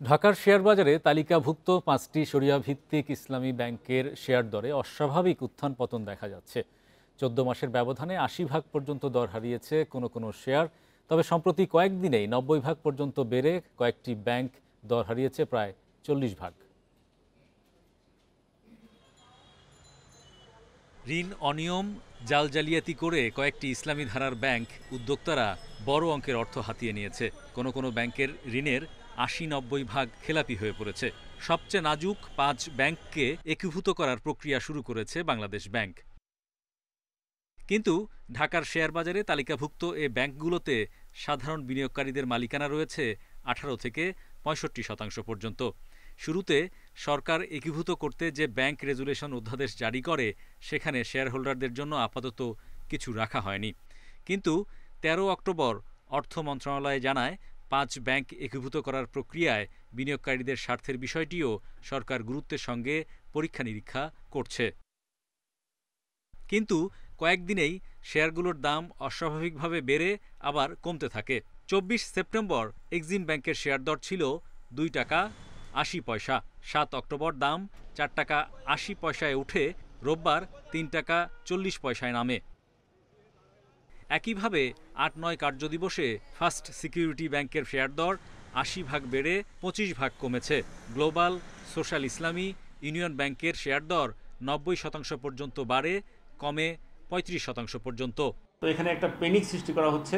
ঢাকার শেয়ার বাজারে তালিকাভুক্ত ৫টি শরিয়া ভিত্তিক ইসলামী ব্যাংকের শেয়ার দরে অস্বাভাবিক উত্থান পতন দেখা যাচ্ছে। ১৪ মাসের ব্যবধানে ৮০% পর্যন্ত দর হারিয়েছে কোনো কোনো শেয়ার। তবে সম্প্রতি কয়েকদিনেই ৯০% পর্যন্ত বেড়ে কয়েকটি ব্যাংক দর হারিয়েছে প্রায় ৪০%। ঋণ অনিয়ম, জাল জালিয়াতি করে কয়েকটি ইসলামী ধারার ব্যাংক উদ্যোক্তারা বড় অঙ্কের অর্থ হাতিয়ে নিয়েছে। কোনো কোনো ব্যাংকের ঋণের ৮০-৯০% খেলাপি হয়ে পড়েছে। সবচেয়ে নাজুক ৫ ব্যাংককে একীভূত করার প্রক্রিয়া শুরু করেছে বাংলাদেশ ব্যাংক। কিন্তু ঢাকার শেয়ার বাজারে তালিকাভুক্ত এ ব্যাংকগুলোতে সাধারণ বিনিয়োগকারীদের মালিকানা রয়েছে ১৮ থেকে ৬৫% পর্যন্ত। শুরুতে সরকার একীভূত করতে যে ব্যাংক রেজুলেশন অধ্যাদেশ জারি করে সেখানে শেয়ার হোল্ডারদের জন্য আপাতত কিছু রাখা হয়নি। কিন্তু ১৩ অক্টোবর অর্থ মন্ত্রণালয় জানায় ৫ ব্যাংক একীভূত করার প্রক্রিয়ায় বিনিয়োগকারীদের স্বার্থের বিষয়টিও সরকার গুরুত্বের সঙ্গে পরীক্ষা নিরীক্ষা করছে। কিন্তু কয়েকদিনেই শেয়ারগুলোর দাম অস্বাভাবিকভাবে বেড়ে আবার কমতে থাকে। ২৪ সেপ্টেম্বর এক্সিম ব্যাংকের শেয়ার দর ছিল ২ টাকা ৮০ পয়সা। ৭ অক্টোবর দাম ৪ টাকা ৮০ পয়সায় উঠে রোববার ৩ টাকা ৪০ পয়সায় নামে। একইভাবে ৮-৯ কার্যদিবসে ফার্স্ট সিকিউরিটি ব্যাংকের শেয়ার দর ৮০% বেড়ে ২৫% কমেছে। গ্লোবাল সোশ্যাল ইসলামী ইউনিয়ন ব্যাংকের শেয়ার দর ৯০% পর্যন্ত বাড়ে, কমে ৩৫% পর্যন্ত। তো এখানে একটা প্যানিক সৃষ্টি করা হচ্ছে,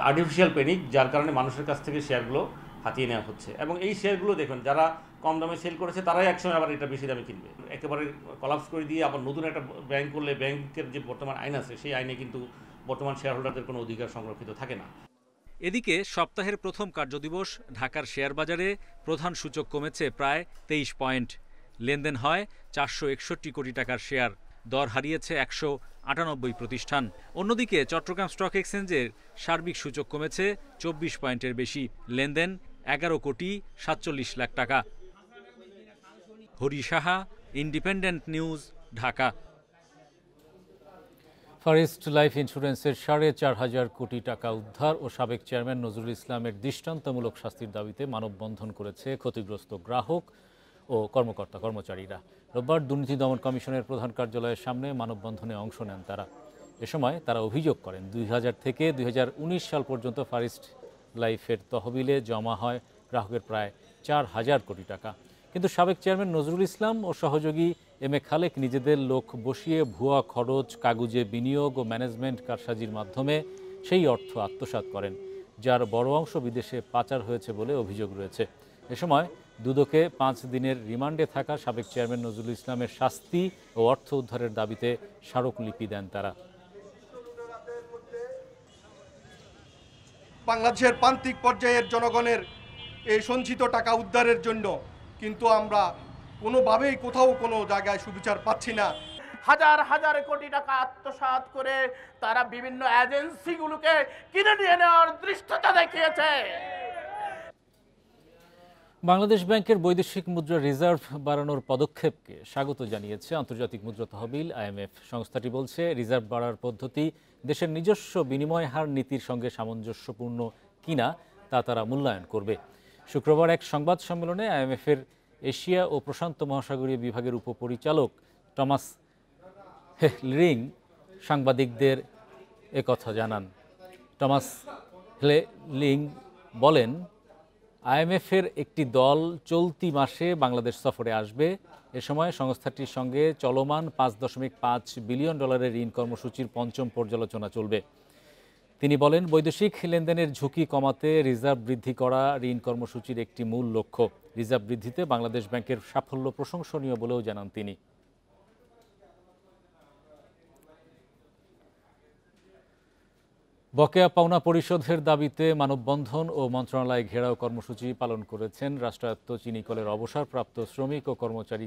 আর্টিফিশিয়াল প্যানিক, যার কারণে মানুষের কাছ থেকে শেয়ারগুলো হাতিয়ে নেওয়া হচ্ছে। এবং এই শেয়ারগুলো দেখুন, যারা কম দামে সেল করেছে তারাই একসময় আবার এটা বেশি দামে কিনবে। একেবারে কলাপস করে দিয়ে আবার নতুন একটা ব্যাংক করলে ব্যাংকের যে বর্তমান আইন আছে সেই আইনে কিন্তু বর্তমান শেয়ার হোল্ডারদের কোনো অধিকার সংরক্ষিত থাকে না। এদিকে সপ্তাহের প্রথম কার্যদিবস ঢাকার শেয়ার বাজারে প্রধান সূচক কমেছে প্রায় ২৩ পয়েন্ট। লেনদেন হয় ৪৬১ কোটি টাকার শেয়ার, দর হারিয়েছে ১৯৮ প্রতিষ্ঠান। অন্যদিকে চট্টগ্রাম স্টক এক্সচেঞ্জের সার্বিক সূচক কমেছে ২৪ পয়েন্টের বেশি, লেনদেন ১১ কোটি ৪৭ লাখ টাকা। Hari Saha, independent news, Dhaka. Fareast Life ইন্স্যুরেন্সের ৪৫০০ কোটি টাকা উদ্ধার ও সাবেক চেয়ারম্যান নজরুল ইসলামের দৃষ্টান্তমূলক শাস্তির দাবিতে মানববন্ধন করেছে ক্ষতিগ্রস্ত গ্রাহক ও কর্মচারীরা। রোববার দুর্নীতি দমন কমিশনের প্রধান কার্যালয়ের সামনে মানববন্ধনে অংশ নেন তারা। এ সময় তারা অভিযোগ করেন ২০০০ থেকে ২০১৯ সাল পর্যন্ত ফরেস্ট লাইফের তহবিলে জমা হয় গ্রাহকের প্রায় ৪,০০০ কোটি টাকা। কিন্তু সাবেক চেয়ারম্যান নজরুল ইসলাম ও সহযোগী এম এ খালেক নিজেদের লোক বসিয়ে ভুয়া খরচ, কাগুজে বিনিয়োগ ও ম্যানেজমেন্ট কারসাজির মাধ্যমে সেই অর্থ আত্মসাৎ করেন, যার বড় অংশ বিদেশে পাচার হয়েছে বলে অভিযোগ রয়েছে। এ সময় দুদকে ৫ দিনের রিমান্ডে থাকা সাবেক চেয়ারম্যান নজরুল ইসলামের শাস্তি ও অর্থ উদ্ধারের দাবিতে স্মারকলিপি দেন তারা। বাংলাদেশের প্রান্তিক পর্যায়ের জনগণের এই সঞ্চিত টাকা উদ্ধারের জন্য কিন্তু আমরা কোনোভাবেই কোথাও কোনো জায়গায় সুবিচার পাচ্ছি না। হাজার হাজার কোটি টাকা আত্মসাৎ করে তারা বিভিন্ন এজেন্সিগুলোকে কিনে নিয়ে নেওয়ার দৃষ্টতা দেখিয়েছে। বাংলাদেশ ব্যাংকের বৈদেশিক মুদ্রা রিজার্ভ বাড়ানোর পদক্ষেপকে স্বাগত জানিয়েছে আন্তর্জাতিক মুদ্রা তহবিল IMF। সংস্থাটি বলছে, রিজার্ভ বাড়ার পদ্ধতি দেশের নিজস্ব বিনিময় হার নীতির সঙ্গে সামঞ্জস্যপূর্ণ কিনা তা তারা মূল্যায়ন করবে। শুক্রবার এক সংবাদ সম্মেলনে IMF-এর এশিয়া ও প্রশান্ত মহাসাগরীয় বিভাগের উপপরিচালক টমাস হেলিং সাংবাদিকদের একথা জানান। টমাস হেলিং বলেন, IMF-এর একটি দল চলতি মাসে বাংলাদেশ সফরে আসবে। এ সময় সংস্থাটির সঙ্গে চলমান $5.5 বিলিয়ন ঋণ কর্মসূচির পঞ্চম পর্যালোচনা চলবে। তিনি বলেন, বৈদেশিক লেনদেনের ঝুঁকি কমাতে রিজার্ভ বৃদ্ধি করা ঋণ কর্মসূচির একটি মূল লক্ষ্য। রিজার্ভ বৃদ্ধিতে বাংলাদেশ ব্যাংকের সাফল্য প্রশংসনীয় বলেও জানান তিনি। বকেয়া পাওনা পরিশোধের দাবিতে মানববন্ধন ও মন্ত্রণালয় ঘেরাও কর্মসূচি পালন করেছেন রাষ্ট্রায়ত্ত চিনিকলের অবসরপ্রাপ্ত শ্রমিক ও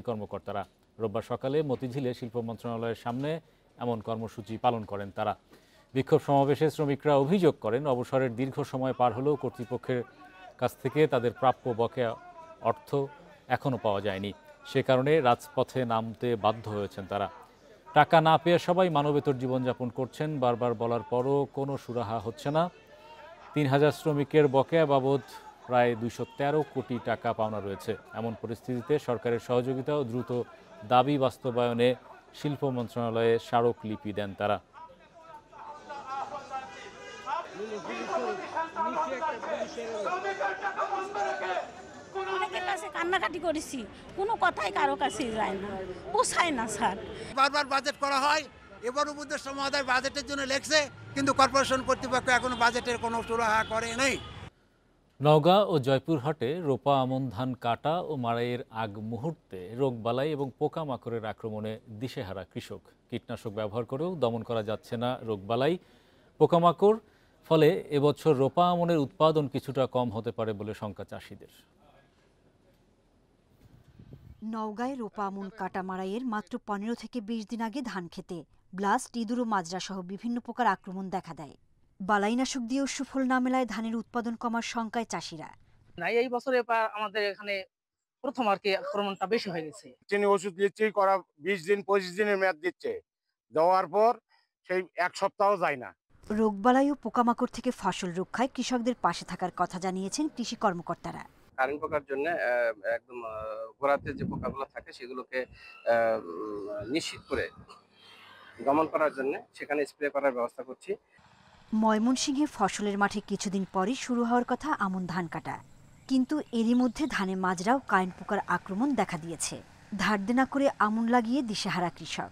কর্মকর্তারা। রোববার সকালে মতিঝিলে শিল্প মন্ত্রণালয়ের সামনে এমন কর্মসূচি পালন করেন তারা। বিক্ষোভ সমাবেশে শ্রমিকরা অভিযোগ করেন, অবসরের দীর্ঘ সময় পার হলেও কর্তৃপক্ষের কাছ থেকে তাদের প্রাপ্য বকেয়া অর্থ এখনও পাওয়া যায়নি। সে কারণে রাজপথে নামতে বাধ্য হয়েছেন তারা। টাকা না পেয়ে সবাই মানবেতর জীবনযাপন করছেন, বারবার বলার পরও কোনো সুরাহা হচ্ছে না। ৩,০০০ শ্রমিকের বকেয়া বাবদ প্রায় 213 কোটি টাকা পাওনা রয়েছে। এমন পরিস্থিতিতে সরকারের সহযোগিতা ও দ্রুত দাবি বাস্তবায়নে শিল্প মন্ত্রণালয়ে স্মারকলিপি দেন তারা। অনেকের কাছে কান্নাকাটি করেছি, কোনো কথাই কারো কাছে যায় না, পোষায় না স্যার। বারবার বাজেট করা হয়, এবার উপদেষ্টা মহোদয় বাজেটের জন্য লেখছে, কিন্তু কর্পোরেশন কর্তৃপক্ষ এখনো বাজেটের কোনো সুরাহা করে নেই। নওগাঁ ও জয়পুরহাটে রোপা আমন ধান কাটা ও মাড়াইয়ের আগ মুহূর্তে রোগবালাই এবং পোকামাকড়ের আক্রমণে দিশেহারা কৃষক। কীটনাশক ব্যবহার করেও দমন করা যাচ্ছে না রোগবালাই পোকামাকড়। ফলে এবছর রোপা আমনের উৎপাদন কিছুটা কম হতে পারে বলে শঙ্কা চাষিদের। নওগাঁয় রোপা আমন কাটা মাড়াইয়ের মাত্র 15 থেকে 20 দিন আগে ধান খেতে ব্লাস্ট, ইঁদুর ও মাজরা সহ বিভিন্ন প্রকার আক্রমণ দেখা দেয়। বালাইনাশক দিয়েও সুফল না মেলায় ধানের উৎপাদন কমার শঙ্কায় চাষিরা। এই বছরে আমাদের এখানে প্রথম আর কি আক্রমণটা বেশি হয়ে গেছে। চিনি ওষুধ দিচ্ছি, করা 20 দিন 25 দিনের মেয়াদ দিচ্ছে, দেওয়ার পর সেই এক সপ্তাহ যায় না। রোগবালাই ও পোকামাকড় থেকে ফসল রক্ষায় কৃষকদের পাশে থাকার কথা জানিয়েছেন কৃষি কর্মকর্তারা। কারেন্ট পোকার জন্য একদম গোড়াতে যে পোকাগুলো থাকে সেগুলোকে নিশ্চিত করে দমন করার জন্য সেখানে স্প্রে করার ব্যবস্থা করছি। ময়মনসিংহে ফসলের মাঠে কিছুদিন পরই শুরু হওয়ার কথা আমন ধান কাটা, কিন্তু এরই মধ্যে ধানে মাজরা ও কারেন্ট পোকার আক্রমণ দেখা দিয়েছে। ধার দেনা করে আমন লাগিয়ে দিশেহারা কৃষক।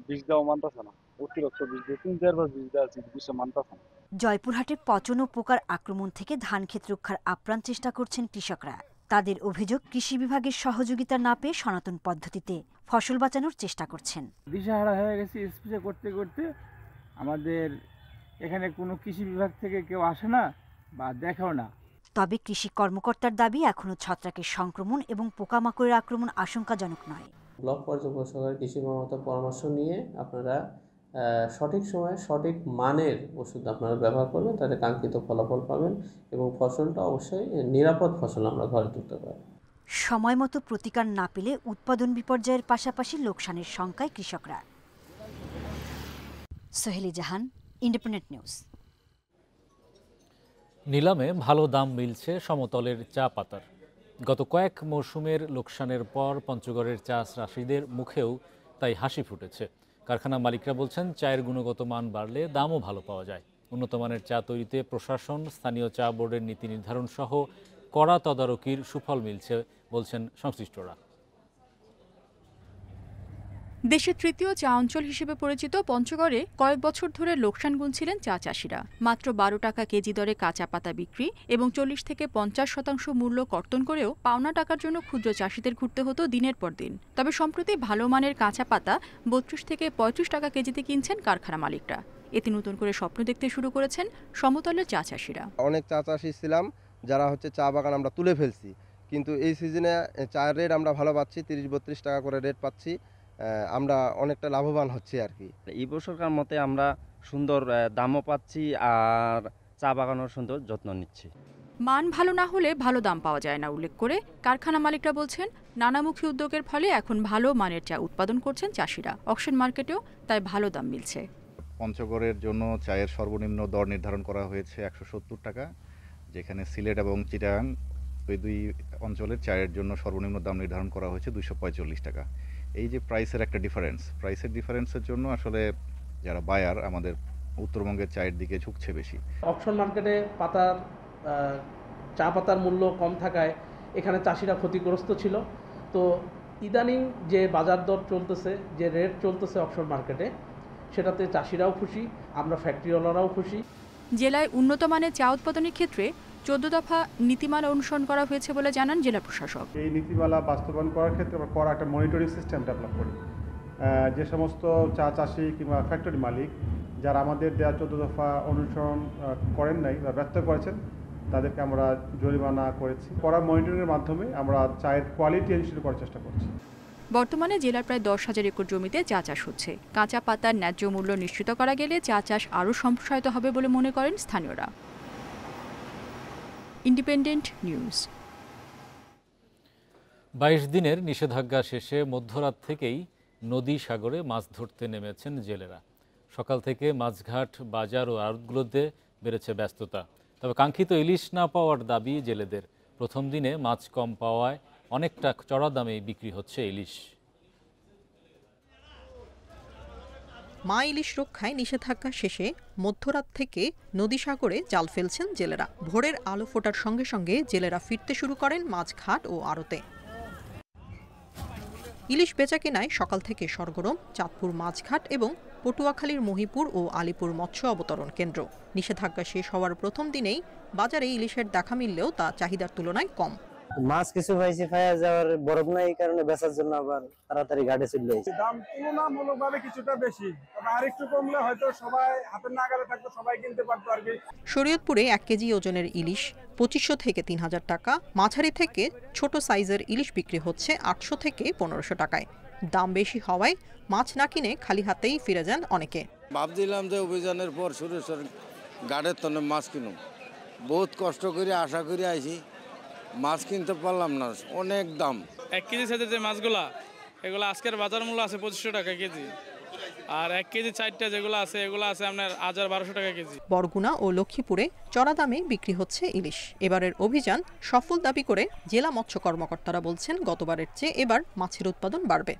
বীজ দেওয়া মানতেছে না, অতিরিক্ত বীজ দিয়ে 3-4 বীজ দেওয়া বীজ মানতেছে না। জয়পুরহাটে পচন ও পোকার আক্রমণ থেকে ধান ক্ষেত রক্ষার আপ্রাণ চেষ্টা করছেন কৃষকরা। তাদের অভিযোগ, কৃষি বিভাগের সহযোগিতা না পেয়ে সনাতন পদ্ধতিতে ফসল বাঁচানোর চেষ্টা করছেন। দিশেহারা হয়ে গেছি, স্প্রে করতে করতে আমাদের এখানে কোনো কৃষি বিভাগ থেকে কেউ আসে না বা দেখেও না। তবে কৃষি কর্মকর্তার দাবি, এখনো ছত্রাকের সংক্রমণ এবং পোকামাকড়ের আক্রমণ আশঙ্কাজনক নয়। ব্লক পর্যবেক্ষকের কৃষি কর্মকর্তার পরামর্শ নিয়ে আপনারা সঠিক সময়ে সঠিক মানের ওষুধ আপনারা ব্যবহার করবেন, তাতে কাঙ্ক্ষিত ফলাফল পাবেন এবং ফসলটা অবশ্যই নিরাপদ ফসল আমরা ঘরে তুলতে পারি। সময় মতো প্রতিকার না পেলে উৎপাদন বিপর্যয়ের পাশাপাশি লোকসানের শঙ্কায় কৃষকরা। সোহেলি জাহান, ইন্ডিপেন্ডেন্ট নিউজ। নিলামে ভালো দাম মিলছে সমতলের চা পাতার। গত কয়েক মৌসুমের লোকসানের পর পঞ্চগড়ের চা চাষিদের মুখেও তাই হাসি ফুটেছে। কারখানা মালিকরা বলছেন, চায়ের গুণগত মান বাড়লে দামও ভালো পাওয়া যায়। উন্নত মানের চা তৈরিতে প্রশাসন, স্থানীয় চা বোর্ডের নীতি নির্ধারণ সহ কড়া তদারকির সুফল মিলছে বলছেন সংশ্লিষ্টরা। দেশের তৃতীয় চা অঞ্চল হিসেবে পরিচিত পঞ্চগড়ে কয়েক বছর ধরে লোকসান গুনছিলেন চা চাষিরা। মাত্র 12 টাকা কেজি দরে কাঁচা পাতা বিক্রি এবং 40 থেকে 50% মূল্য কর্তন করেও পাওনা টাকার জন্য ক্ষুদ্র চাষিদের ঘুরতে হতো দিনের পর দিন। তবে সম্প্রতি ভালো মানের কাঁচা পাতা 32 থেকে 35 টাকা কেজিতে কিনছেন কারখানা মালিকরা। এতে নতুন করে স্বপ্ন দেখতে শুরু করেছেন সমতলের চা চাষিরা। অনেক চা চাষি ছিলাম যারা চা বাগান আমরা তুলে ফেলছি, কিন্তু এই সিজনে চায়ের রেট আমরা ভালো পাচ্ছি, 30-32 টাকা করে রেট পাচ্ছি। আমরা অনেকটা লাভবান হচ্ছি আর কি। এই বছরকার মতে আমরা সুন্দর দামও পাচ্ছি আর চা বাগানের সুন্দর যত্ন নিচ্ছি। মান ভালো না হলে ভালো দাম পাওয়া যায় না উল্লেখ করে কারখানা মালিকরা বলছেন, নানামুখী উদ্যোগের ফলে এখন ভালো মানের চা উৎপাদন করছেন চাষিরা। অকশন মার্কেটেও তাই ভালো দাম মিলছে। পঞ্চগড়ের জন্য চায়ের সর্বনিম্ন দর নির্ধারণ করা হয়েছে 170 টাকা, যেখানে সিলেট এবং চিটাগাং ওই দুই অঞ্চলের চায়ের জন্য সর্বনিম্ন দাম নির্ধারণ করা হয়েছে 245 টাকা। এই যে প্রাইসের একটা প্রাইসের ডিফারেন্সের জন্য আসলে যারা বায়ার আমাদের উত্তরবঙ্গের চায়ের দিকে ঝুঁকছে বেশি। অকশন মার্কেটে চা পাতার মূল্য কম থাকায় এখানে চাষিরা ক্ষতিগ্রস্ত ছিল। তো ইদানিং যে বাজার দর চলতেছে, যে রেট চলতেছে অকশন মার্কেটে, সেটাতে চাষিরাও খুশি, আমরা ফ্যাক্টরিওয়ালারাও খুশি। জেলায় উন্নত মানের চা উৎপাদনের ক্ষেত্রে 14 দফা নীতিমালা অনুসরণ করা হয়েছে বলে জানান জেলা প্রশাসক। এই নীতিমালা বাস্তবায়ন করার ক্ষেত্রে আমরা করা একটা মনিটরিং সিস্টেম ডেভেলপ করি। যে সমস্ত চা চাষি কিংবা ফ্যাক্টরি মালিক যারা আমাদের দেওয়া 14 দফা অনুসরণ করেন নাই বা ব্যর্থ করেছেন, তাদেরকে আমরা জরিমানা করেছি। করা মনিটরিংয়ের মাধ্যমে আমরা চায়ের কোয়ালিটি এনশিওর করার চেষ্টা করছি। বর্তমানে জেলার প্রায় 10,000 একর জমিতে চা চাষ হচ্ছে। কাঁচা পাতার ন্যায্য মূল্য নিশ্চিত করা গেলে চা চাষ আরও সম্প্রসারিত হবে বলে মনে করেন স্থানীয়রা। Independent news. 22 দিনের নিষেধাজ্ঞা শেষে মধ্যরাত থেকেই নদী সাগরে মাছ ধরতে নেমেছেন জেলেরা। সকাল থেকে মাছঘাট, বাজার ও আড়তগুলোতে বেড়েছে ব্যস্ততা। তবে কাঙ্ক্ষিত ইলিশ না পাওয়ার দাবি জেলেদের। প্রথম দিনে মাছ কম পাওয়ায় অনেকটা চড়া দামে বিক্রি হচ্ছে ইলিশ। মা ইলিশ রক্ষায় নিষেধাজ্ঞা শেষে মধ্যরাত থেকে নদী সাগরে জাল ফেলছেন জেলেরা। ভোরের আলো ফোটার সঙ্গে সঙ্গে জেলেরা ফিরতে শুরু করেন মাছঘাট ও আড়তে। ইলিশ বেচাকেনায় সকাল থেকে সরগরম চাঁদপুর মাছঘাট এবং পটুয়াখালীর মহিপুর ও আলিপুর মৎস্য অবতরণ কেন্দ্র। নিষেধাজ্ঞা শেষ হওয়ার প্রথম দিনেই বাজারে ইলিশের দেখা মিললেও তা চাহিদার তুলনায় কম। মাছ কিছু পাইছি ফায়া যাওয়ার বরফ নাই, এই কারণে বেচার জন্য আবার তাড়াতাড়ি ঘাটে চলে যাচ্ছে। দাম তুলনামূলকভাবে কিছুটা বেশি, তবে আরেকটু কমলে হয়তো সবাই হাতের নাগালে থাকতো, সবাই কিনতে পারতো আর কি। শরীয়তপুরে 1 কেজি ওজনের ইলিশ 2500 থেকে 3000 টাকা, মাঝারি থেকে ছোট সাইজের ইলিশ বিক্রি হচ্ছে 800 থেকে 1500 টাকায়। দাম বেশি হওয়ায় মাছ না কিনে খালি হাতেই ফিরে যান অনেকে। ভাবছিলাম যে অভিযানের পর সুরেশ্বর ঘাটের তনে মাছ কিনুম, বহুত কষ্ট করে আশা করে আইছি, মাছ কিনতে পারলাম না, অনেক দাম। 1 কেজি সাইজের যে মাছগুলা এগুলো আজকের বাজার মূল্য আছে 2500 টাকা কেজি, আর 1 কেজি 4টা যেগুলো আছে এগুলো আছে আপনার 1200 টাকা কেজি। বরগুনা ও লক্ষ্মীপুরে চড়া দামে বিক্রি হচ্ছে ইলিশ। এবারের অভিযান সফল দাবি করে জেলা মৎস্য কর্মকর্তারা বলছেন, গতবারের চেয়ে এবার মাছের উৎপাদন বাড়বে।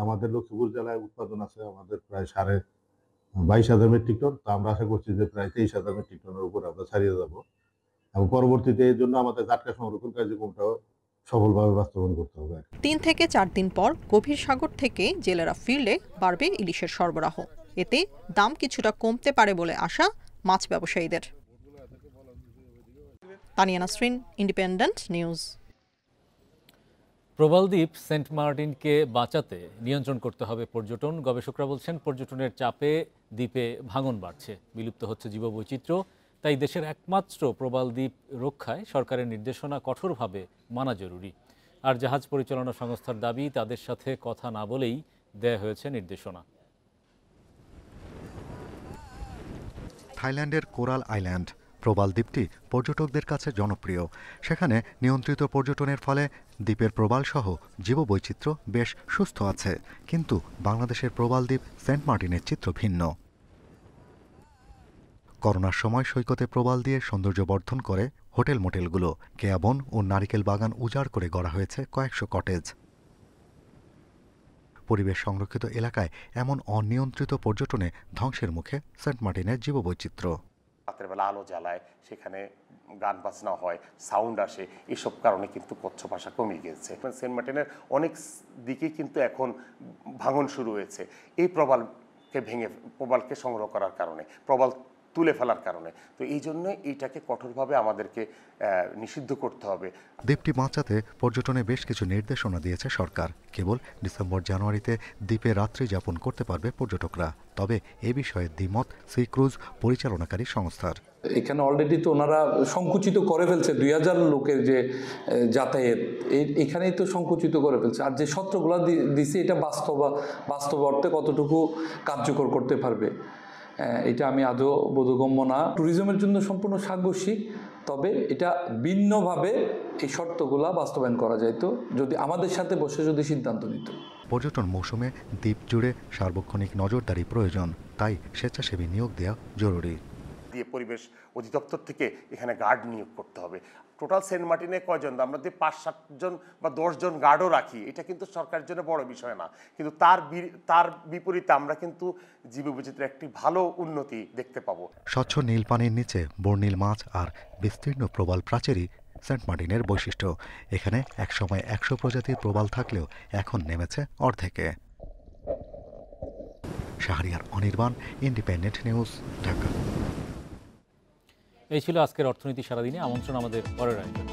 আমাদের লক্ষ্মীপুর জেলায় উৎপাদন আছে আমাদের প্রায় 22,500 মেট্রিক টন। তো আমরা আশা করছি যে প্রায় 23,000 মেট্রিক টনের উপর আমরা ছাড়িয়ে যাব, এবং পরবর্তীতে এর জন্য আমাদের জাটকা সংরক্ষণ কার্যক্রমটাও সফলভাবে বাস্তবায়ন করতে হবে। 3 থেকে 4 দিন পর গভীর সাগর থেকে জেলেরা ফিরলে বাড়বে ইলিশের সরবরাহ। এতে দাম কিছুটা কমতে পারে বলে আশা মাছ ব্যবসায়ীদের। Tania Nasrin, independent news. প্রবালদ্বীপ সেন্ট মার্টিনকে বাঁচাতে নিয়ন্ত্রণ করতে হবে পর্যটন। গবেষকরা বলছেন, পর্যটনের চাপে দ্বীপে ভাঙন বাড়ছে, বিলুপ্ত হচ্ছে জীববৈচিত্র্য। তাই দেশের একমাত্র প্রবালদ্বীপ রক্ষায় সরকারের নির্দেশনা কঠোরভাবে মানা জরুরি। আর জাহাজ পরিচালনা সংস্থার দাবি, তাদের সাথে কথা না বলেই দেয়া হয়েছে নির্দেশনা। থাইল্যান্ডের কোরাল আইল্যান্ড প্রবালদ্বীপটি পর্যটকদের কাছে জনপ্রিয়। সেখানে নিয়ন্ত্রিত পর্যটনের ফলে দ্বীপের প্রবালসহ জীববৈচিত্র্য বেশ সুস্থ আছে। কিন্তু বাংলাদেশের প্রবালদ্বীপ সেন্ট মার্টিনের চিত্র ভিন্ন। করোনার সময় সৈকতে প্রবাল দিয়ে সৌন্দর্য বর্ধন করে হোটেল মোটেলগুলো। কেয়াবন ও নারিকেল বাগান উজাড় করে গড়া হয়েছে কয়েকশো কটেজ। পরিবেশ সংরক্ষিত এলাকায় এমন অনিয়ন্ত্রিত পর্যটনে ধ্বংসের মুখে সেন্ট মার্টিনের জীববৈচিত্র্য। রাতের বেলা আলো জ্বালায়, সেখানে গান বাজনা হয়, সাউন্ড আসে, এসব কারণে কিন্তু কচ্ছ ভাষা কমে গিয়েছে। সেন্ট মার্টিনের অনেক দিকে কিন্তু এখন ভাঙন শুরু হয়েছে এই প্রবালকে ভেঙে, প্রবালকে সংগ্রহ করার কারণে, প্রবাল তুলে ফেলার কারণে। তো এই জন্য এইটাকে কঠোরভাবে আমাদেরকে নিষিদ্ধ করতে হবে। দ্বীপটি বাঁচাতে পর্যটনে বেশ কিছু নির্দেশনা দিয়েছে সরকার। কেবল ডিসেম্বর জানুয়ারিতে দ্বীপে রাত্রি যাপন করতে পারবে পর্যটকরা। তবে এ বিষয়ে দ্বিমত সি ক্রুজ পরিচালনাকারী সংস্থার। এখানে অলরেডি তো ওনারা সংকুচিত করে ফেলছে, 2000 লোকের যে যাতায়াত এখানেই তো সংকুচিত করে ফেলছে। আর যে সত্রগুলো দিছে এটা বাস্তব অর্থে কতটুকু কার্যকর করতে পারবে এটা আমি আদৌ বোধগম্য না। ট্যুরিজমের জন্য সম্পূর্ণ সাংঘর্ষিক, তবে এটা ভিন্নভাবে এই শর্তগুলা বাস্তবায়ন করা যাইতো যদি আমাদের সাথে বসে যদি সিদ্ধান্ত নিত। পর্যটন মৌসুমে দ্বীপ জুড়ে সার্বক্ষণিক নজরদারি প্রয়োজন, তাই স্বেচ্ছাসেবী নিয়োগ দেওয়া জরুরি। দিয়ে পরিবেশ অধিদপ্তর থেকে এখানে গার্ড নিয়োগ করতে হবে। টোটাল সেন্ট মার্টিনে কয়জন, আমরা যদি 5-7 জন বা 10 জন গার্ডও রাখি, এটা কিন্তু সরকারের জন্য বড় বিষয় না। কিন্তু তার বিপরীতে আমরা কিন্তু জীববৈচিত্র্যের একটি ভালো উন্নতি দেখতে পাবো। স্বচ্ছ নীল পানির নিচে বর্ণিল মাছ আর বিস্তীর্ণ প্রবাল প্রাচীরই সেন্ট মার্টিনের বৈশিষ্ট্য। এখানে একসময় 100 প্রজাতির প্রবাল থাকলেও এখন নেমেছে অর্ধেকে। Shahriar Anirban, independent news, Dhaka. এই ছিল আজকের অর্থনীতি সারাদিনে। আমন্ত্রণ আমাদের পরের আয়োজন।